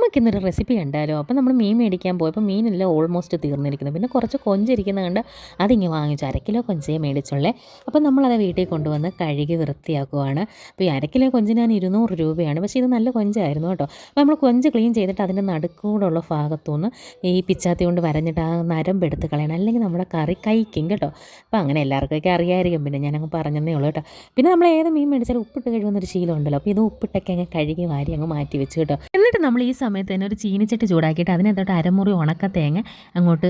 നമുക്കിന്നൊരു റെസിപ്പി കണ്ടാലോ. അപ്പോൾ നമ്മൾ മീൻ മേടിക്കാൻ പോയപ്പോൾ മീനെല്ലാം ഓൾമോസ്റ്റ് തീർന്നിരിക്കുന്നു. പിന്നെ കുറച്ച് കൊഞ്ചിരിക്കുന്നത് കണ്ട് അതിങ്ങ് വാങ്ങിച്ചു. 1/2 കിലോ കൊഞ്ചേ മേടിച്ചുള്ളേ. അപ്പോൾ നമ്മളത് വീട്ടിൽ കൊണ്ടുവന്ന് കഴുകി വൃത്തിയാക്കുവാണ്. അപ്പോൾ ഈ 1/2 കിലോ കൊഞ്ചിന് ഞാൻ 200 രൂപയാണ്. പക്ഷേ ഇത് നല്ല കൊഞ്ചായിരുന്നു കേട്ടോ. അപ്പോൾ നമ്മൾ കൊഞ്ച് ക്ലീൻ ചെയ്തിട്ട് അതിൻ്റെ നടുക്കൂടുള്ള ഭാഗത്തുനിന്ന് ഈ പിച്ചാത്തി കൊണ്ട് വരഞ്ഞിട്ട് ആ നരമ്പെടുത്ത് കളയണം, അല്ലെങ്കിൽ നമ്മുടെ കറി കഴിക്കും കേട്ടോ. അപ്പോൾ അങ്ങനെ എല്ലാവർക്കൊക്കെ അറിയാമായിരിക്കും, പിന്നെ ഞാനങ്ങ് പറഞ്ഞതേ ഉള്ളൂ കേട്ടോ. പിന്നെ നമ്മൾ ഏത് മീൻ മേടിച്ചാലും ഉപ്പിട്ട് കഴിയുന്നൊരു ശീലം ഉണ്ടല്ലോ. അപ്പോൾ ഇത് ഉപ്പിട്ടൊക്കെ അങ്ങ് കഴുകി വാരി അങ്ങ് മാറ്റി വെച്ച് കേട്ടോ. എന്നിട്ട് നമ്മൾ ഈ സമയത്ത് തന്നെ ഒരു ചീനിച്ചട്ടി ചൂടാക്കിയിട്ട് അതിനകത്തോട്ട് അരമുറി ഉണക്ക തേങ്ങ അങ്ങോട്ട്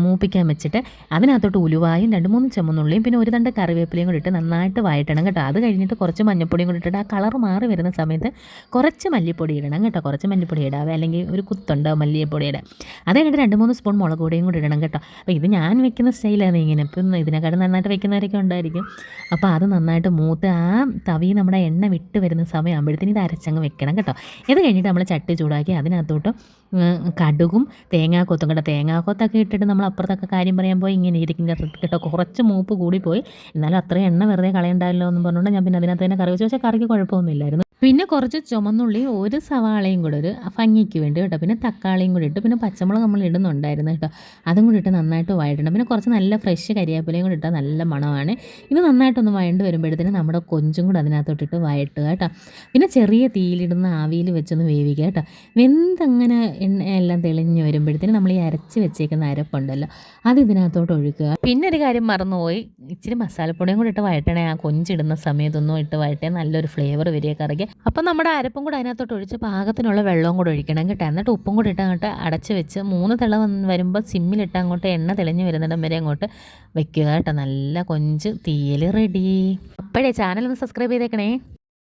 മൂപ്പിക്കാൻ വെച്ചിട്ട് അതിനകത്തോട്ട് ഉലുവായും 2-3 ചുമന്നുള്ളിയും പിന്നെ ഒരു തണ്ട് കറിവേപ്പിലയും കൂടി ഇട്ട് നന്നായിട്ട് വഴറ്റണം കേട്ടോ. അത് കഴിഞ്ഞിട്ട് കുറച്ച് മഞ്ഞൾപ്പൊടിയും കൂടി ഇട്ടിട്ട് ആ കളർ മാറി വരുന്ന സമയത്ത് കുറച്ച് മല്ലിപ്പൊടി ഇടണം കേട്ടോ. കുറച്ച് മല്ലിപ്പൊടി ഇടാവേ, അല്ലെങ്കിൽ ഒരു കുത്തുണ്ടോ മല്ലിപ്പൊടിയുടെ. അത് കഴിഞ്ഞിട്ട് 2-3 സ്പൂൺ മുളക് പൊടിയും കൂടി ഇടണം കേട്ടോ. അപ്പോൾ ഇത് ഞാൻ വെക്കുന്ന സ്റ്റൈലാണ് ഇങ്ങനെ. ഇപ്പം ഇതിനെക്കാളും നന്നായിട്ട് വെക്കുന്നവരൊക്കെ ഉണ്ടായിരിക്കും. അപ്പോൾ അത് നന്നായിട്ട് മൂത്ത് ആ തവി നമ്മുടെ എണ്ണ വിട്ട് വരുന്ന സമയമാകുമ്പോഴത്തേന് ഇത് അരച്ചങ്ങ് വെക്കണം കേട്ടോ. ഇത് കഴിഞ്ഞിട്ട് നമ്മൾ ചട്ടി ചൂടാക്കി അതിനകത്തോട്ട് കടുകും തേങ്ങാക്കൊത്തും കേട്ടോ. തേങ്ങാക്കൊത്തൊക്കെ ഇട്ടിട്ട് നമ്മൾ അപ്പുറത്തൊക്കെ കാര്യം പറയാൻ പോയി ഇങ്ങനെ ഇരിക്കും കേട്ടോ. കുറച്ച് മൂപ്പ് കൂടിപ്പോയി, എന്നാലും അത്രയും എണ്ണ വെറുതെ കളയണ്ടല്ലോ എന്ന് പറഞ്ഞുകൊണ്ട് ഞാൻ പിന്നെ അതിനകത്ത് തന്നെ കറി വെച്ചു. പക്ഷേ കറിക്ക് കുഴപ്പമൊന്നുമില്ലായിരുന്നു. പിന്നെ കുറച്ച് ചുമന്നുള്ളി, ഒരു സവാളയും കൂടെ ഒരു ഭംഗിക്ക് വേണ്ടി കേട്ടോ. പിന്നെ തക്കാളിയും കൂടി ഇട്ട് പിന്നെ പച്ചമുളക് നമ്മൾ ഇടുന്നുണ്ടായിരുന്നു കേട്ടോ. അതും കൂടി ഇട്ട് നന്നായിട്ട് വഴറ്റണം. പിന്നെ കുറച്ച് നല്ല ഫ്രഷ് കരിവേപ്പിലയും കൂടി ഇട്ടാൽ നല്ല മണമാണ്. ഇത് നന്നായിട്ടൊന്ന് വഴണ്ട് വരുമ്പോഴത്തേന് നമ്മുടെ കൊഞ്ചും കൂടെ അതിനകത്തോട്ടിട്ട് വഴട്ടുക കേട്ടോ. പിന്നെ ചെറിയ തീയിലിടുന്ന ആവിയിൽ വെച്ചൊന്ന് വേവിക്കുക കേട്ടോ. വെന്തങ്ങനെ എണ്ണ എല്ലാം തെളിഞ്ഞ് വരുമ്പോഴത്തേന് നമ്മൾ ഈ അരച്ച് വെച്ചേക്കുന്ന അരപ്പുണ്ടല്ലോ അത് ഇതിനകത്തോട്ട് ഒഴുക്കുക. പിന്നെ ഒരു കാര്യം മറന്നുപോയി, ഇച്ചിരി മസാലപ്പൊടിയും കൂടി ഇട്ട് വഴറ്റണേ. ആ കൊഞ്ചിടുന്ന സമയത്തൊന്നും ഇട്ട് വഴറ്റേ നല്ലൊരു ഫ്ലേവർ വരിക കറിക്ക്. അപ്പം നമ്മുടെ അരപ്പും കൂടെ അതിനകത്തോട്ട് ഒഴിച്ച് പാകത്തിനുള്ള വെള്ളവും കൂടെ ഒഴിക്കണം കേട്ടോ. എന്നിട്ട് ഉപ്പും കൂടി ഇട്ട് അങ്ങോട്ട് അടച്ച് വെച്ച് 3 തിള വരുമ്പോൾ സിമ്മിലിട്ട് അങ്ങോട്ട് എണ്ണ തെളിഞ്ഞ് വരുന്നിടം വരെ അങ്ങോട്ട് വെക്കുക കേട്ടോ. നല്ല കൊഞ്ച് തീയൽ റെഡി. അപ്പോഴേ ചാനൽ ഒന്ന് സബ്സ്ക്രൈബ് ചെയ്തേക്കണേ.